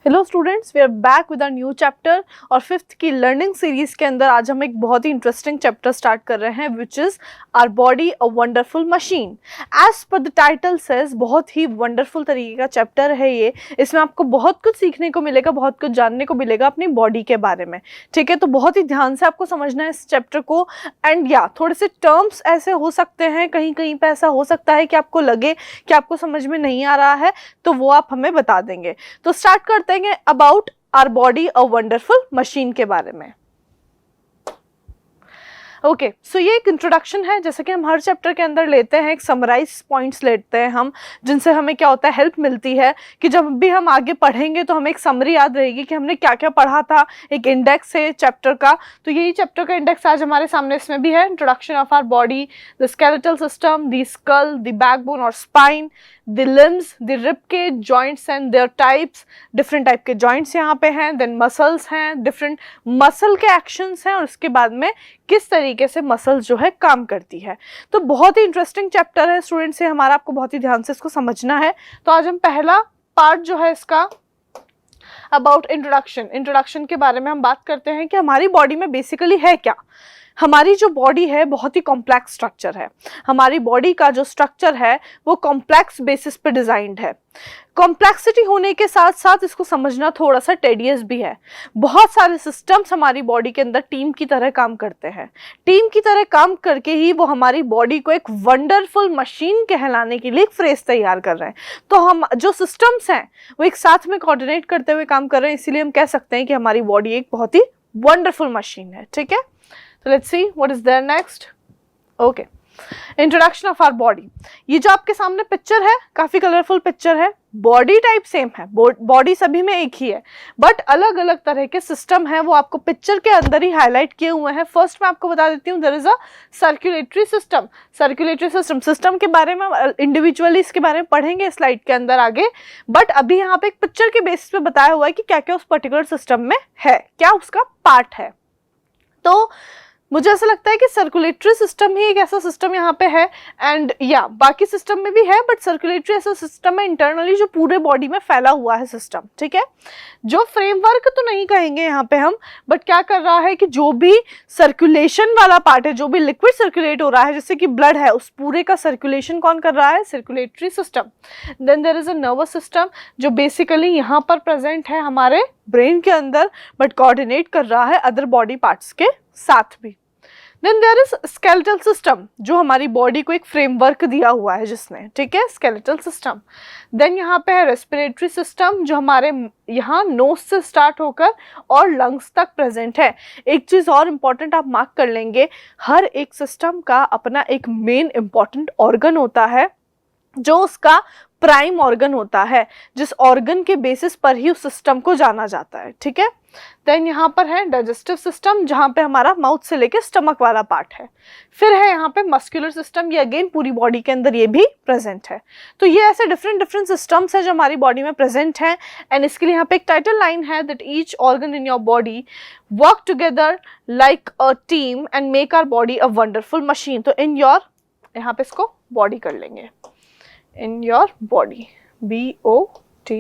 Hello students, we are back with our new chapter और fifth की learning series के अंदर आज हम एक बहुत ही इंटरेस्टिंग चैप्टर स्टार्ट कर रहे हैं which is our body a wonderful machine. As per the title says, बहुत ही वंडरफुल तरीके का चैप्टर है ये। इसमें आपको बहुत कुछ सीखने को मिलेगा, बहुत कुछ जानने को मिलेगा अपनी बॉडी के बारे में। ठीक है, तो बहुत ही ध्यान से आपको समझना है इस चैप्टर को। एंड या थोड़े से टर्म्स ऐसे हो सकते हैं, कहीं कहीं पे ऐसा हो सकता है कि आपको लगे कि आपको समझ में नहीं आ रहा है, तो वो आप हमें बता देंगे। तो स्टार्ट करते हैं about our body a wonderful machine के बारे में। ओके, सो ये एक इंट्रोडक्शन है, जैसे कि हम हर चैप्टर के अंदर लेते हैं, एक समराइज पॉइंट्स लेते हैं हम, जिनसे हमें क्या होता है, हेल्प मिलती है कि जब भी हम आगे पढ़ेंगे तो हमें एक समरी याद रहेगी कि हमने क्या क्या पढ़ा था। एक इंडेक्स है चैप्टर का, तो यही चैप्टर का इंडेक्स आज हमारे सामने इसमें भी है। Introduction of our body, the skeletal system, the skull, the backbone और spine, the limbs, the rib के joints and their types, different type के जॉइंट्स यहाँ पे हैं। देन मसल्स हैं, डिफरेंट मसल के एक्शंस हैं, और उसके बाद में किस तरीके से मसल्स जो है काम करती है। तो बहुत ही इंटरेस्टिंग चैप्टर है स्टूडेंट्स, से हमारा आपको बहुत ही ध्यान से इसको समझना है। तो आज हम पहला पार्ट जो है इसका अबाउट इंट्रोडक्शन के बारे में हम बात करते हैं कि हमारी बॉडी में बेसिकली है क्या। हमारी जो बॉडी है बहुत ही कॉम्प्लेक्स स्ट्रक्चर है। हमारी बॉडी का जो स्ट्रक्चर है वो कॉम्प्लेक्स बेसिस पे डिजाइंड है। कॉम्प्लेक्सिटी होने के साथ साथ इसको समझना थोड़ा सा टेडियस भी है। बहुत सारे सिस्टम्स हमारी बॉडी के अंदर टीम की तरह काम करते हैं। टीम की तरह काम करके ही वो हमारी बॉडी को एक वंडरफुल मशीन कहलाने के लिए एक फ्रेज तैयार कर रहे हैं। तो हम जो सिस्टम्स हैं वो एक साथ में कोऑर्डिनेट करते हुए काम कर रहे हैं, इसीलिए हम कह सकते हैं कि हमारी बॉडी एक बहुत ही वंडरफुल मशीन है। ठीक है, so let's see what is there next. Okay, introduction of our body. ये जो आपके सामने पिक्चर है, काफी कलरफुल पिक्चर है। बॉडी टाइप सेम है, बॉडी सभी में एक ही है, बट अलग अलग तरह के सिस्टम है, वो आपको पिक्चर के अंदर ही हाईलाइट किए हुए हैं। फर्स्ट मैं आपको बता देती हूँ, there is a circulatory system. Circulatory system के बारे में इंडिविजुअली इसके बारे में पढ़ेंगे स्लाइड के अंदर आगे, बट अभी यहाँ पे एक पिक्चर के बेसिस पे बताया हुआ है कि क्या क्या उस पर्टिकुलर सिस्टम में है, क्या उसका पार्ट है। तो मुझे ऐसा लगता है कि सर्कुलेटरी सिस्टम ही एक ऐसा सिस्टम यहाँ पे है, एंड या बाकी सिस्टम में भी है, बट सर्कुलेटरी ऐसा सिस्टम है इंटरनली जो पूरे बॉडी में फैला हुआ है सिस्टम। ठीक है, जो फ्रेमवर्क तो नहीं कहेंगे यहाँ पे हम, बट क्या कर रहा है कि जो भी सर्कुलेशन वाला पार्ट है, जो भी लिक्विड सर्कुलेट हो रहा है, जैसे कि ब्लड है, उस पूरे का सर्कुलेशन कौन कर रहा है, circulatory system. Then there is a nervous system जो बेसिकली यहाँ पर प्रेजेंट है हमारे ब्रेन के अंदर, बट कोऑर्डिनेट कर रहा है अदर बॉडी पार्ट्स के साथ भी। Then there is skeletal system जो हमारी बॉडी को एक फ्रेमवर्क दिया हुआ है जिसने, ठीक है, स्केलेटल सिस्टम। देन यहाँ पे है रेस्पिरेटरी सिस्टम जो हमारे यहाँ नोज से स्टार्ट होकर और लंग्स तक प्रेजेंट है। एक चीज और इम्पॉर्टेंट आप मार्क कर लेंगे, हर एक सिस्टम का अपना एक मेन इम्पॉर्टेंट ऑर्गन होता है जो उसका प्राइम ऑर्गन होता है, जिस ऑर्गन के बेसिस पर ही उस सिस्टम को जाना जाता है। ठीक है, देन यहाँ पर है डाइजेस्टिव सिस्टम जहाँ पे हमारा माउथ से लेके स्टमक वाला पार्ट है। फिर है यहाँ पे मस्कुलर सिस्टम, ये अगेन पूरी बॉडी के अंदर ये भी प्रेजेंट है। तो ये ऐसे डिफरेंट डिफरेंट सिस्टम्स है जो हमारी बॉडी में प्रेजेंट है, एंड इसके लिए यहाँ पे एक टाइटल लाइन है that each organ in your body work together like a team and make our body a wonderful machine. तो इन योर, यहाँ पे इसको बॉडी कर लेंगे, in your body, BODY,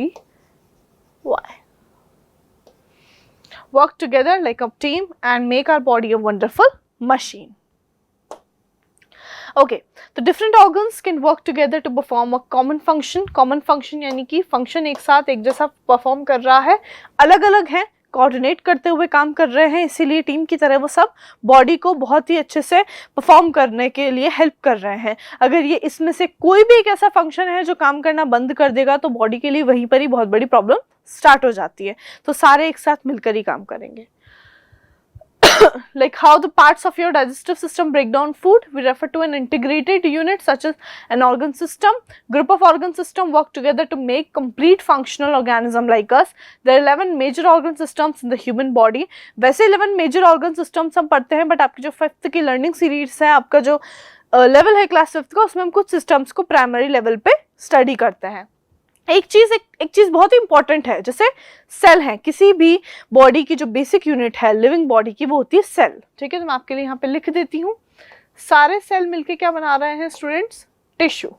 work together like a team and make our body a wonderful machine. Okay, तो different organs can work together to perform a common function. Common function यानी कि function एक साथ एक जैसा perform कर रहा है, अलग अलग है, कोऑर्डिनेट करते हुए काम कर रहे हैं, इसीलिए टीम की तरह वो सब बॉडी को बहुत ही अच्छे से परफॉर्म करने के लिए हेल्प कर रहे हैं। अगर ये इसमें से कोई भी एक ऐसा फंक्शन है जो काम करना बंद कर देगा तो बॉडी के लिए वहीं पर ही बहुत बड़ी प्रॉब्लम स्टार्ट हो जाती है। तो सारे एक साथ मिलकर ही काम करेंगे। Like how the parts of your digestive system break down food, we refer to an integrated unit such as an organ system. Group of organ system work together to make complete functional organism like us. There are 11 major organ systems in the human body. वैसे 11 major organ systems हम पढ़ते हैं, but आपकी जो 5th की learning series है, आपका जो लेवल है क्लास 5th का, उसमें हम कुछ सिस्टम्स को प्राइमरी लेवल पे स्टडी करते हैं। एक चीज बहुत ही इंपॉर्टेंट है, जैसे सेल है, किसी भी बॉडी की जो बेसिक यूनिट है लिविंग बॉडी की वो होती है सेल। ठीक है, तो मैं आपके लिए यहाँ पे लिख देती हूँ, सारे सेल मिलके क्या बना रहे हैं स्टूडेंट्स, टिश्यू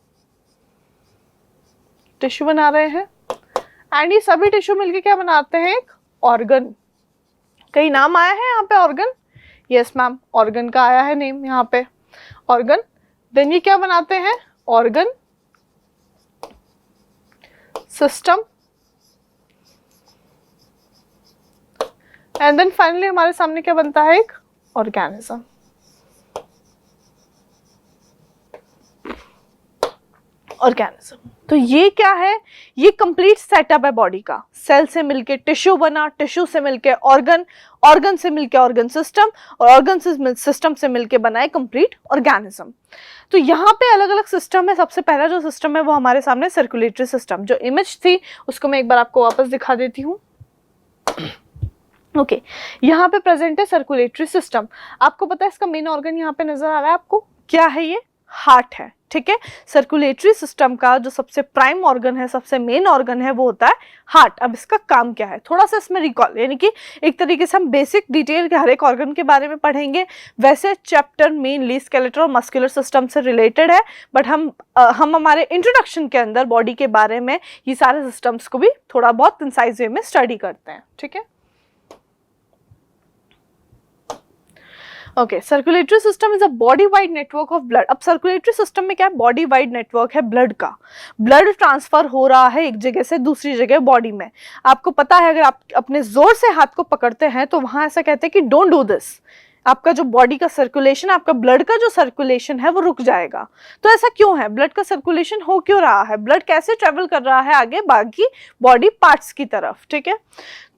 बना रहे हैं। एंड ये सभी टिश्यू मिलके क्या बनाते हैं, एक ऑर्गन। कहीं नाम आया है यहाँ पे ऑर्गन? यस मैम, ऑर्गन का आया है नेम यहाँ पे, ऑर्गन। देन ये क्या बनाते हैं, organ system, and then finally हमारे सामने क्या बनता है, एक ऑर्गेनिज्म। ऑर्गेनिज्म, तो ये क्या है, ये कंप्लीट सेटअप है बॉडी का। सेल से मिलके टिश्यू बना, टिश्यू से मिलके ऑर्गन, ऑर्गन से मिलके ऑर्गन सिस्टम, और ऑर्गन सिस्टम से मिलके बना है कंप्लीट ऑर्गेनिज्म। तो यहाँ पे अलग अलग सिस्टम है। सबसे पहला जो सिस्टम है वो हमारे सामने सर्कुलेटरी सिस्टम, जो इमेज थी उसको मैं एक बार आपको वापस दिखा देती हूँ। ओके, यहाँ पे प्रेजेंट है सर्कुलेटरी सिस्टम। आपको पता है इसका मेन ऑर्गन यहाँ पे नजर आ रहा है आपको, क्या है ये, हार्ट है, ठीक है। सर्कुलेटरी सिस्टम का जो सबसे प्राइम ऑर्गन है, सबसे मेन ऑर्गन है, वो होता है हार्ट। अब इसका काम क्या है, थोड़ा सा इसमें रिकॉल, यानी कि एक तरीके से हम बेसिक डिटेल के हर एक ऑर्गन के बारे में पढ़ेंगे। वैसे चैप्टर मेनली स्केलेटल और मस्कुलर सिस्टम से रिलेटेड है, बट हम हमारे इंट्रोडक्शन के अंदर बॉडी के बारे में ये सारे सिस्टम्स को भी थोड़ा बहुत कंसाइज वे में स्टडी करते हैं, ठीक है। Okay, circulatory system is a body wide network of blood. अब सर्कुलेटरी सिस्टम में क्या है, बॉडी वाइड नेटवर्क है ब्लड का। ब्लड ट्रांसफर हो रहा है एक जगह से दूसरी जगह बॉडी में। आपको पता है अगर आप अपने जोर से हाथ को पकड़ते हैं तो वहां ऐसा कहते हैं कि डोंट डू दिस, आपका जो बॉडी का सर्कुलेशन, आपका ब्लड का जो सर्कुलेशन है वो रुक जाएगा। तो ऐसा क्यों है, ब्लड का सर्कुलेशन हो क्यों रहा है, ब्लड कैसे ट्रेवल कर रहा है आगे बाकी बॉडी पार्ट्स की तरफ, ठीक है।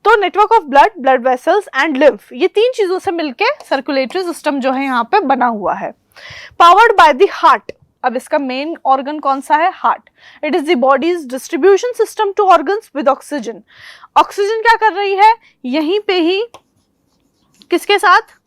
तो network of blood, blood vessels and lymph, ये तीन चीजों से मिलके सर्कुलेटरी सिस्टम जो है यहाँ पे बना हुआ है। Powered by the heart. अब इसका मेन ऑर्गन कौन सा है, heart. It is the body's distribution system to organs with oxygen. Oxygen क्या कर रही है, यहीं पे ही किसके साथ,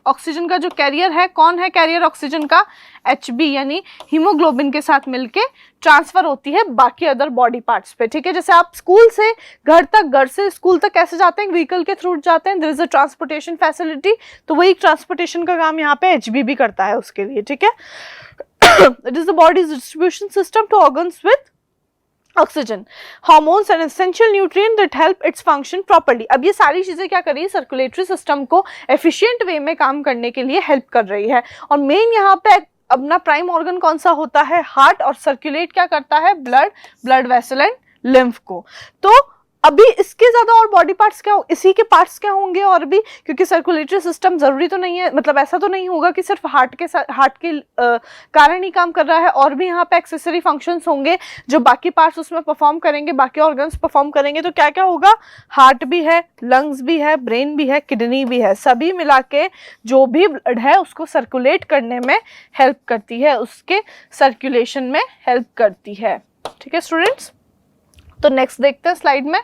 ऑक्सीजन का जो कैरियर है, कौन है कैरियर ऑक्सीजन का, Hb यानी हीमोग्लोबिन के साथ मिलके ट्रांसफर होती है बाकी अदर बॉडी पार्ट्स पे, ठीक है। जैसे आप स्कूल से घर तक, घर से स्कूल तक कैसे जाते हैं, व्हीकल के थ्रू जाते हैं, there is a transportation facility, तो वही ट्रांसपोर्टेशन का काम यहाँ पे Hb भी करता है उसके लिए, ठीक है। It is the body's distribution system to organs with oxygen, hormones and essential nutrient that help its function properly. अब ये सारी चीजें क्या कर रही है, सर्कुलेटरी सिस्टम को एफिशिएंट वे में काम करने के लिए हेल्प कर रही है। और मेन यहाँ पे अपना प्राइम ऑर्गन कौन सा होता है, हार्ट, और सर्कुलेट क्या करता है, blood, blood vessel and lymph को। तो अभी इसके ज्यादा और बॉडी पार्ट्स क्या, इसी के पार्ट्स क्या होंगे और भी, क्योंकि सर्कुलेटरी सिस्टम जरूरी तो नहीं है, मतलब ऐसा तो नहीं होगा कि सिर्फ हार्ट के कारण ही काम कर रहा है, और भी यहाँ पे एक्सेसरी फंक्शंस होंगे जो बाकी पार्ट्स उसमें परफॉर्म करेंगे, बाकी ऑर्गन्स परफॉर्म करेंगे। तो क्या क्या होगा, हार्ट भी है, लंग्स भी है, ब्रेन भी है, किडनी भी है, सभी मिला के जो भी ब्लड है उसको सर्कुलेट करने में हेल्प करती है, उसके सर्कुलेशन में हेल्प करती है, ठीक है स्टूडेंट्स। तो नेक्स्ट देखते हैं स्लाइड में।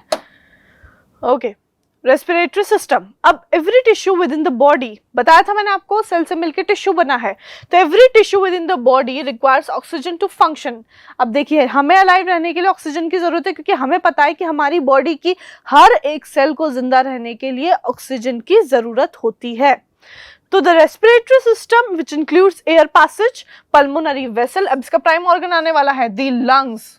Okay, respiratory system. अब every tissue within the body, बताया था मैंने आपको सेल से मिलकर टिश्यू बना है, तो every tissue within the body requires oxygen to function. अब देखिए, हमें अलाइव रहने के लिए ऑक्सीजन की जरूरत है, क्योंकि हमें पता है कि हमारी बॉडी की हर एक सेल को जिंदा रहने के लिए ऑक्सीजन की जरूरत होती है। तो the respiratory system which includes air passage, pulmonary vessel, अब इसका प्राइम ऑर्गन आने वाला है the lungs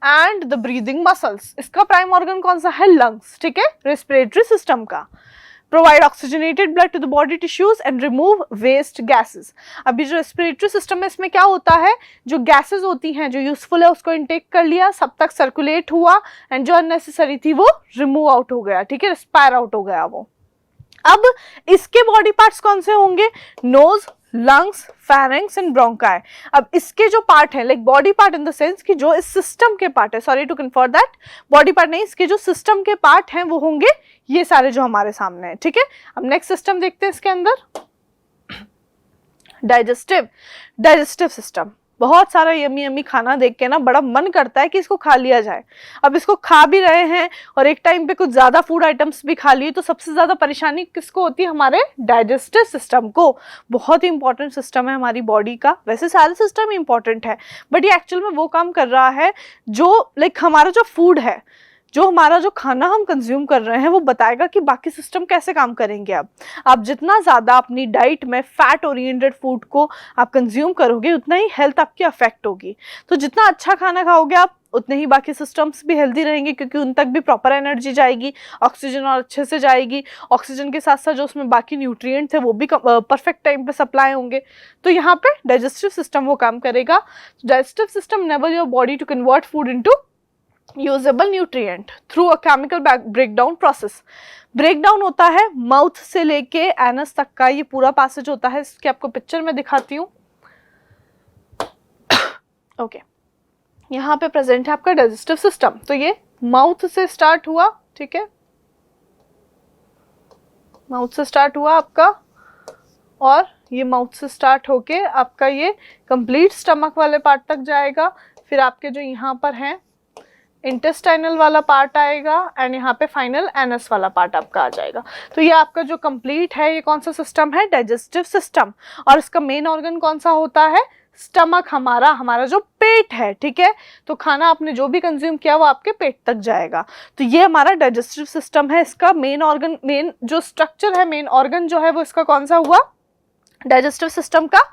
and the breathing muscles. इसका प्राइम ऑर्गन कौन सा है, लंग्स, ठीक है, रेस्पिरेटरी सिस्टम का। Provide oxygenated blood to the body tissues and remove waste gases. अभी जो रेस्पिरेटरी सिस्टम है इसमें क्या होता है, जो गैसेस होती हैं जो यूजफुल है उसको इनटेक कर लिया, सब तक सर्कुलेट हुआ, एंड जो अननेसेसरी थी वो रिमूव आउट हो गया, ठीक है, एक्सपायर आउट हो गया वो। अब इसके बॉडी पार्ट्स कौन से होंगे, nose, lungs, pharynx and bronchi. अब इसके जो पार्ट है, like body part in the sense कि जो इस सिस्टम के पार्ट है, sorry to confirm that, body part नहीं, इसके जो सिस्टम के पार्ट हैं वो होंगे ये सारे जो हमारे सामने है, ठीक है। अब नेक्स्ट सिस्टम देखते हैं इसके अंदर, डाइजेस्टिव सिस्टम। बहुत सारा यमी यमी खाना देख के ना बड़ा मन करता है कि इसको खा लिया जाए। अब इसको खा भी रहे हैं और एक टाइम पे कुछ ज्यादा फूड आइटम्स भी खा लिए, तो सबसे ज्यादा परेशानी किसको होती है, हमारे डाइजेस्टिव सिस्टम को। बहुत ही इंपॉर्टेंट सिस्टम है हमारी बॉडी का, वैसे सारे सिस्टम इंपॉर्टेंट है, बट ये एक्चुअल में वो काम कर रहा है जो लाइक हमारा जो फूड है, जो हमारा जो खाना हम कंज्यूम कर रहे हैं वो बताएगा कि बाकी सिस्टम कैसे काम करेंगे। अब आप जितना ज़्यादा अपनी डाइट में फैट ओरिएंटेड फूड को आप कंज्यूम करोगे उतना ही हेल्थ आपकी अफेक्ट होगी। तो जितना अच्छा खाना खाओगे आप उतने ही बाकी सिस्टम्स भी हेल्दी रहेंगे, क्योंकि उन तक भी प्रॉपर एनर्जी जाएगी, ऑक्सीजन और अच्छे से जाएगी। ऑक्सीजन के साथ साथ जो उसमें बाकी न्यूट्रिएंट्स है वो भी परफेक्ट टाइम पे सप्लाई होंगे। तो यहाँ पे डाइजेस्टिव सिस्टम वो काम करेगा। Digestive system enable your body to convert food into usable nutrient through a chemical breakdown process. Breakdown होता है माउथ से लेके एनस तक का, ये पूरा पैसेज होता है। इसकी आपको पिक्चर में दिखाती हूँ। ओके, यहाँ पे प्रेजेंट है आपका डाइजेस्टिव सिस्टम। तो ये माउथ से स्टार्ट हुआ, ठीक है, माउथ से स्टार्ट हुआ आपका, और ये माउथ से स्टार्ट होके आपका ये कंप्लीट स्टमक वाले पार्ट तक जाएगा। फिर आपके जो यहाँ पर है इंटेस्टाइनल वाला पार्ट आएगा, एंड यहाँ पे फाइनल एनस वाला पार्ट आपका आ जाएगा। तो ये आपका जो कंप्लीट है ये कौन सा सिस्टम है? Digestive system. और इसका मेन ऑर्गन कौन सा होता है? स्टमक, हमारा जो पेट है, ठीक है। तो खाना आपने जो भी कंज्यूम किया वो आपके पेट तक जाएगा। तो ये हमारा डाइजेस्टिव सिस्टम है। इसका मेन ऑर्गन, मेन जो स्ट्रक्चर है, मेन ऑर्गन जो है वो इसका कौन सा हुआ? डाइजेस्टिव सिस्टम का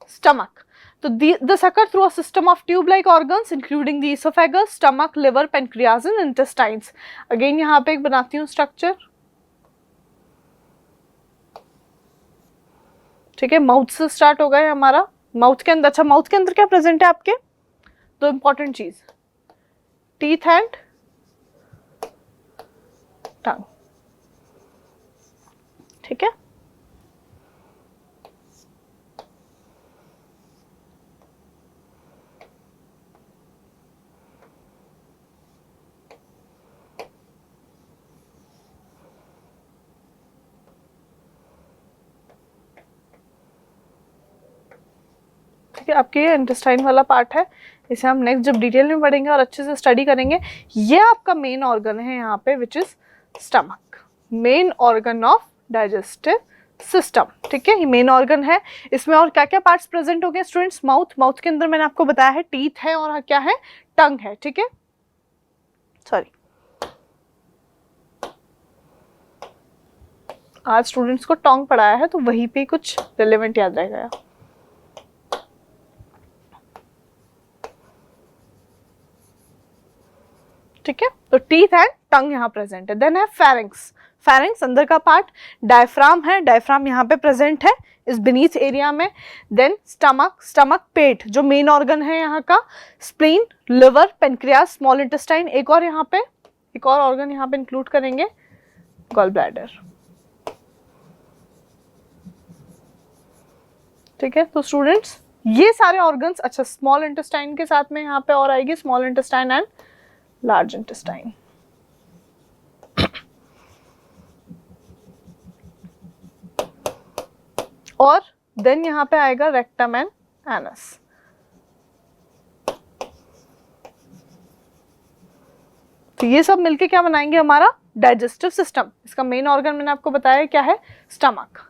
स्टमक। तो this occur through a system of tube-like organs including the esophagus, stomach, liver, pancreas and intestines. Again यहाँ पे एक बनाती हूँ स्ट्रक्चर, ठीक है। माउथ से स्टार्ट हो गया हमारा। माउथ के अंदर, अच्छा माउथ के अंदर क्या प्रेजेंट है आपके? दो इंपॉर्टेंट चीज, टीथ एंड टंग, ठीक है। आपके ये इंटेस्टाइन वाला पार्ट है, इसे हम नेक्स्ट जब डिटेल में पढ़ेंगे और अच्छे से स्टडी करेंगे। ये आपका मेन ऑर्गन है यहाँ पे, which is stomach, main organ of digestive system, ठीक है। ये मेन ऑर्गन है। इसमें और क्या क्या पार्ट्स प्रेजेंट हो गए स्टूडेंट्स? माउथ के अंदर मैंने आपको बताया है टीथ है और क्या है? टंग है, ठीक है। सॉरी, आज स्टूडेंट्स को टंग पढ़ाया है तो वहीं पे कुछ रिलेवेंट याद रह गया, ठीक है। तो टीथ एंड टंग यहाँ प्रेजेंट है। देन है फेरिंग्स। फेरिंग्स अंदर का पार्ट, डायफ्राम है, डायफ्राम यहाँ पे प्रेजेंट है इस बीनीथ एरिया में। देन स्टमक, स्टमक पेट जो मेन ऑर्गन है यहाँ का, spleen, liver, pancreas, small intestine, एक और यहाँ पे एक और ऑर्गन यहाँ पे इंक्लूड करेंगे, गॉल ब्लैडर, ठीक है। तो स्टूडेंट्स ये सारे ऑर्गन्स, अच्छा स्मॉल इंटेस्टाइन के साथ में यहाँ पे और आएगी small intestine and large intestine. और देन यहां पे आएगा रेक्टम एंड एनस। तो ये सब मिलके क्या बनाएंगे? हमारा डाइजेस्टिव सिस्टम। इसका मेन ऑर्गन मैंने आपको बताया क्या है? स्टमक।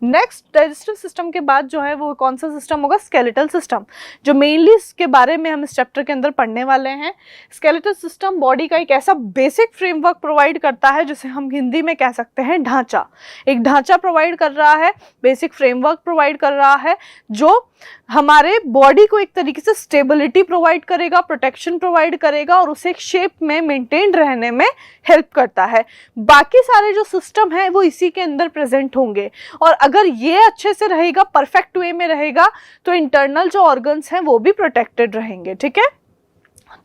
नेक्स्ट डाइजेस्टिव सिस्टम के बाद जो है वो कौन सा सिस्टम होगा? स्केलेटल सिस्टम, जो मेनली इसके बारे में हम इस चैप्टर के अंदर पढ़ने वाले हैं। स्केलेटल सिस्टम बॉडी का एक ऐसा बेसिक फ्रेमवर्क प्रोवाइड करता है जिसे हम हिंदी में कह सकते हैं ढांचा। एक ढांचा प्रोवाइड कर रहा है, बेसिक फ्रेमवर्क प्रोवाइड कर रहा है, जो हमारे बॉडी को एक तरीके से स्टेबिलिटी प्रोवाइड करेगा, प्रोटेक्शन प्रोवाइड करेगा और उसे एक शेप में मेंटेन रहने में हेल्प करता है। बाकी सारे जो सिस्टम है वो इसी के अंदर प्रेजेंट होंगे, और अगर ये अच्छे से रहेगा, परफेक्ट वे में रहेगा, तो इंटरनल जो ऑर्गन्स हैं वो भी प्रोटेक्टेड रहेंगे, ठीक है।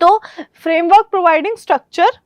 तो framework providing structure,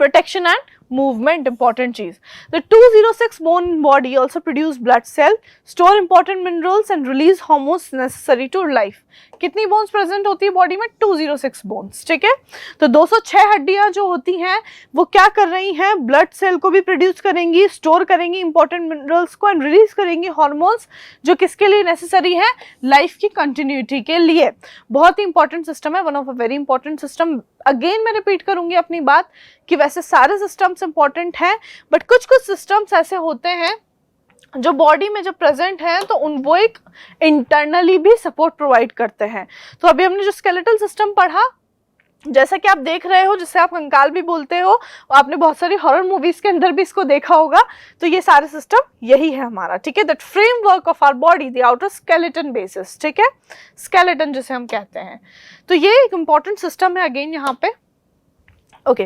protection and movement, important चीज। The 206 bone body also produce blood cell, store important minerals and release hormones necessary to life। कितनी बोन्स प्रेजेंट होती है बॉडी में? 206 बोन्स, ठीक है। तो 206 हड्डियां जो होती हैं वो क्या कर रही हैं? ब्लड सेल को भी प्रोड्यूस करेंगी, स्टोर करेंगी इंपॉर्टेंट मिनरल्स को, एंड रिलीज करेंगी हॉर्मोन्स, जो किसके लिए नेसेसरी है? लाइफ की कंटिन्यूटी के लिए। बहुत ही इंपॉर्टेंट सिस्टम है, one of a very important system. Again मैं रिपीट करूंगी अपनी बात कि वैसे सारे सिस्टम्स इंपॉर्टेंट हैं, बट कुछ कुछ सिस्टम्स ऐसे होते हैं जो बॉडी में जब प्रेजेंट हैं तो वो एक इंटरनली भी सपोर्ट प्रोवाइड करते हैं। तो अभी हमने जो स्केलेटल सिस्टम पढ़ा जैसा कि आप देख रहे हो, जिसे आप कंकाल भी बोलते हो, आपने बहुत सारी हॉरर मूवीज के अंदर भी इसको देखा होगा। तो ये सारे सिस्टम यही है हमारा, ठीक है। That framework of our body, the outer skeleton basis, ठीक है, स्केलेटन जिसे हम कहते हैं। तो ये एक इंपॉर्टेंट सिस्टम है अगेन यहाँ पे। Okay,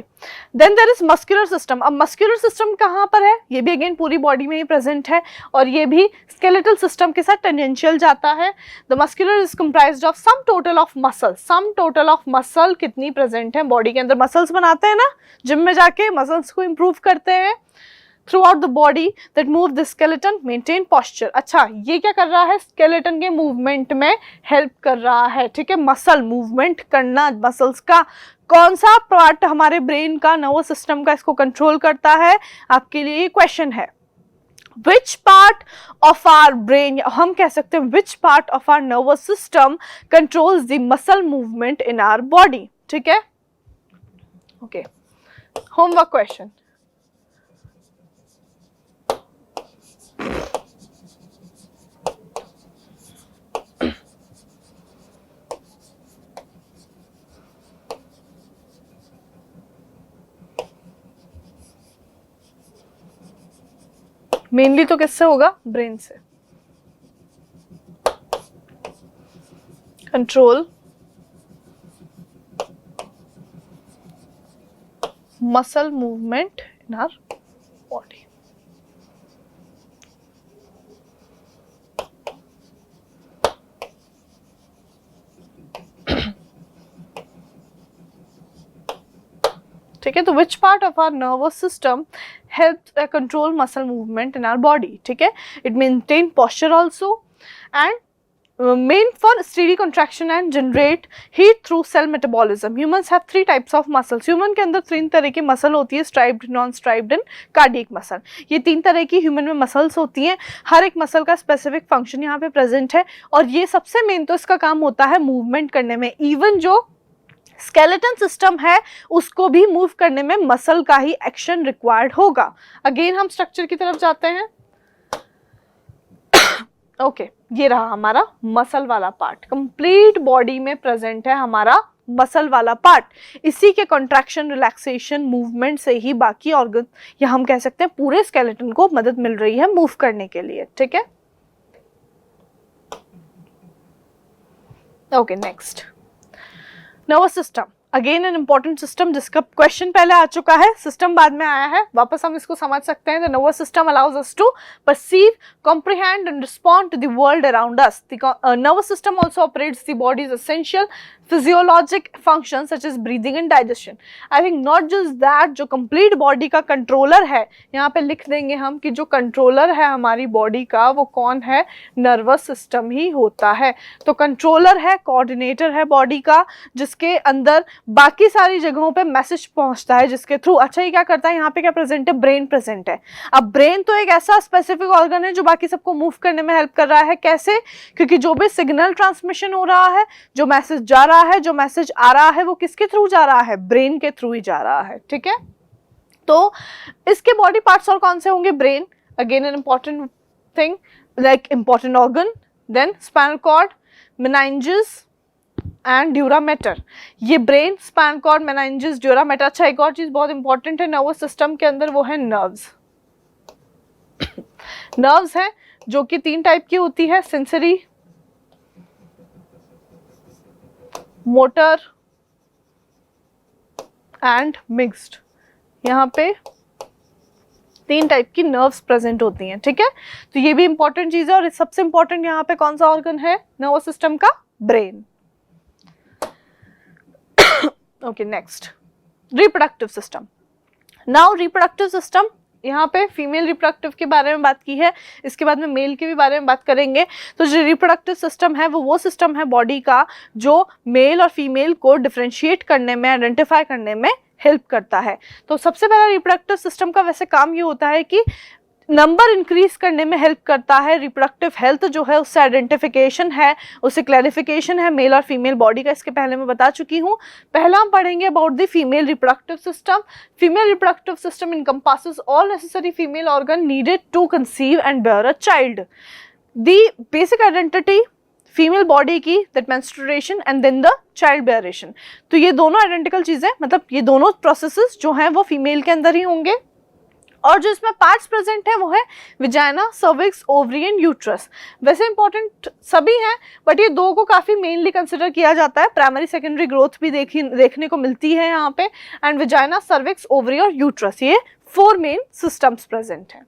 then there is muscular system. अब मस्कुलर सिस्टम कहाँ पर है? ये भी अगेन पूरी बॉडी में ही प्रेजेंट है, और ये भी स्केलेटल सिस्टम के साथ टेंजेंशियल जाता है। The muscular is comprised of sum total of muscle. Sum total of muscle कितनी प्रेजेंट है बॉडी के अंदर? मसल्स बनाते हैं ना जिम में जाके, मसल्स को इंप्रूव करते हैं throughout the body that move the skeleton, maintain posture। अच्छा, ये क्या कर रहा है? skeleton के मूवमेंट में हेल्प कर रहा है, ठीक है। मसल मूवमेंट करना, मसल्स का कौन सा पार्ट हमारे ब्रेन का, नर्वस सिस्टम का इसको कंट्रोल करता है? आपके लिए ये क्वेश्चन है। Which part of our brain, हम कह सकते हैं which part of our nervous system controls the muscle movement in our body, ठीक है। Okay, homework question. मेनली तो किससे होगा? ब्रेन से। Control muscle movement in our body. ठीक है, तो which part of our nervous system help control muscle movement in our body, ठीक है। It maintain posture also and main for steady contraction and generate heat through cell metabolism. Humans have 3 types of muscles. Human के अंदर 3 तरह की muscle होती है, striped, non striped and cardiac muscle. ये 3 तरह की ह्यूमन में मसल्स होती हैं। हर एक मसल का स्पेसिफिक फंक्शन यहाँ पे प्रेजेंट है, और ये सबसे मेन तो इसका काम होता है मूवमेंट करने में। इवन जो स्केलेटन सिस्टम है उसको भी मूव करने में मसल का ही एक्शन रिक्वायर्ड होगा। अगेन हम स्ट्रक्चर की तरफ जाते हैं। ओके, ये रहा हमारा मसल वाला पार्ट। कंप्लीट बॉडी में प्रेजेंट है हमारा मसल वाला पार्ट। इसी के कॉन्ट्रैक्शन, रिलैक्सेशन, मूवमेंट से ही बाकी ऑर्गन, या हम कह सकते हैं पूरे स्केलेटन को मदद मिल रही है मूव करने के लिए, ठीक है। Okay, next nervous system. Again an important system जिसका क्वेश्चन पहले आ चुका है, सिस्टम बाद में आया है, वापस हम इसको समझ सकते हैं। The nervous system allows us to perceive, comprehend and respond to the world around us. The nervous system also operates the body's essential physiologic functions such as breathing and digestion. I think not just that, जो complete body का controller है, यहाँ पे लिख देंगे हम कि जो कंट्रोलर है हमारी बॉडी का वो कौन है? नर्वस सिस्टम ही होता है। तो कंट्रोलर है, कोऑर्डिनेटर है बॉडी का, जिसके अंदर बाकी सारी जगहों पे मैसेज पहुंचता है, जिसके थ्रू। अच्छा, ये क्या करता है? यहाँ पे क्या प्रेजेंट है? ब्रेन प्रेजेंट है। अब ब्रेन तो एक ऐसा स्पेसिफिक ऑर्गन है जो बाकी सबको मूव करने में हेल्प कर रहा है। कैसे? क्योंकि जो भी सिग्नल ट्रांसमिशन हो रहा है, जो मैसेज जा रहा है, जो मैसेज आ रहा है, वो किसके थ्रू जा रहा है? ब्रेन के थ्रू ही जा रहा है, ठीक है। तो इसके बॉडी पार्ट्स और कौन से होंगे? Brain, again an important thing, like important organ, then spinal cord, meninges and dura mater. ये brain, spinal cord, meninges, dura mater. अच्छा, एक और चीज बहुत इंपॉर्टेंट है नर्वस सिस्टम के अंदर, वो है नर्व्स। नर्व्स हैं जो कि 3 टाइप की होती है, सेंसरी, मोटर एंड मिक्स्ड। यहाँ पे 3 टाइप की नर्व्स प्रेजेंट होती हैं, ठीक है। तो ये भी इंपॉर्टेंट चीज है, और सबसे इंपॉर्टेंट यहाँ पे कौन सा ऑर्गन है नर्वस सिस्टम का? Brain. Okay, next reproductive system. Now reproductive system, यहाँ पे फीमेल रिप्रोडक्टिव के बारे में बात की है, इसके बाद में मेल के भी बारे में बात करेंगे। तो जो रिप्रोडक्टिव सिस्टम है वो सिस्टम है बॉडी का जो मेल और फीमेल को डिफरेंशिएट करने में, आइडेंटिफाई करने में हेल्प करता है। तो सबसे पहला रिप्रोडक्टिव सिस्टम का वैसे काम ये होता है कि नंबर इंक्रीज करने में हेल्प करता है। रिप्रोडक्टिव हेल्थ जो है उससे आइडेंटिफिकेशन है, उससे क्लैरिफिकेशन है मेल और फीमेल बॉडी का, इसके पहले मैं बता चुकी हूँ। पहला हम पढ़ेंगे about the female reproductive system. Female reproductive system encompasses all necessary female organ needed to conceive and bear a child. The basic identity female body की, that menstruation and then the child bearation. तो ये दोनों identical चीजें, मतलब ये दोनों processes जो हैं वो फीमेल के अंदर ही होंगे। और जो इसमें पार्ट्स प्रेजेंट है वो है vagina, cervix, ovary and uterus. वैसे इंपॉर्टेंट सभी हैं बट ये दो को काफ़ी मेनली कंसिडर किया जाता है। प्राइमरी सेकेंडरी ग्रोथ भी देखने को मिलती है यहाँ पे। एंड विजाइना, सर्विक्स, ओवरी और यूट्रस, ये 4 मेन सिस्टम्स प्रेजेंट हैं।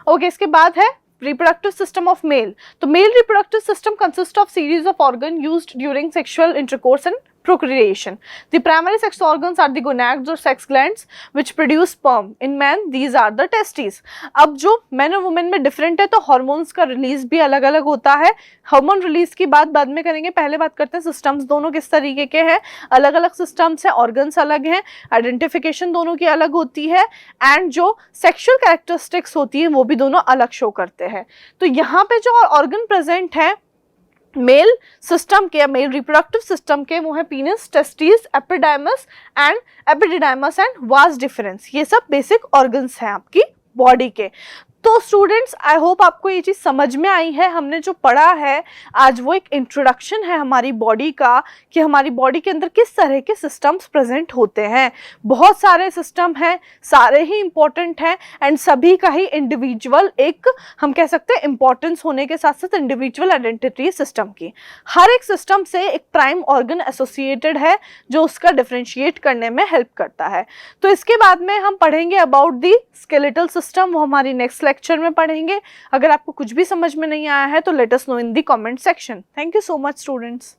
ओके, इसके बाद है reproductive system of male. तो male reproductive system consists of series of organ used during sexual intercourse and procreation. The primary sex organs are the gonads or sex glands which produce sperm. In man these are the testes. अब जो men और women में different है तो hormones का release भी अलग अलग होता है। हार्मोन रिलीज की बात बाद में करेंगे, पहले बात करते हैं सिस्टम्स दोनों किस तरीके के हैं। अलग अलग सिस्टम्स हैं, ऑर्गन्स अलग हैं, आइडेंटिफिकेशन दोनों की अलग होती है एंड जो सेक्सुअल कैरेक्टरिस्टिक्स होती है वो भी दोनों अलग शो करते हैं। तो यहाँ पे जो ऑर्गन प्रेजेंट है मेल सिस्टम के, मेल रिप्रोडक्टिव सिस्टम के, वो है penis, testis, epididymis and epididymis and vas deferens. ये सब बेसिक ऑर्गन्स हैं आपकी बॉडी के। तो स्टूडेंट्स आई होप आपको ये चीज़ समझ में आई है। हमने जो पढ़ा है आज वो एक इंट्रोडक्शन है हमारी बॉडी का कि हमारी बॉडी के अंदर किस तरह के सिस्टम्स प्रेजेंट होते हैं। बहुत सारे सिस्टम हैं, सारे ही इंपॉर्टेंट हैं एंड सभी का ही इंडिविजुअल एक हम कह सकते हैं इंपॉर्टेंस होने के साथ साथ इंडिविजुअल आइडेंटिटी है सिस्टम की। हर एक सिस्टम से एक प्राइम ऑर्गन एसोसिएटेड है जो उसका डिफ्रेंशिएट करने में हेल्प करता है। तो इसके बाद में हम पढ़ेंगे अबाउट दी स्केलेटल सिस्टम, वो हमारी नेक्स्ट लेक्चर में पढ़ेंगे। अगर आपको कुछ भी समझ में नहीं आया है तो let us know in the comment section. Thank you so much students.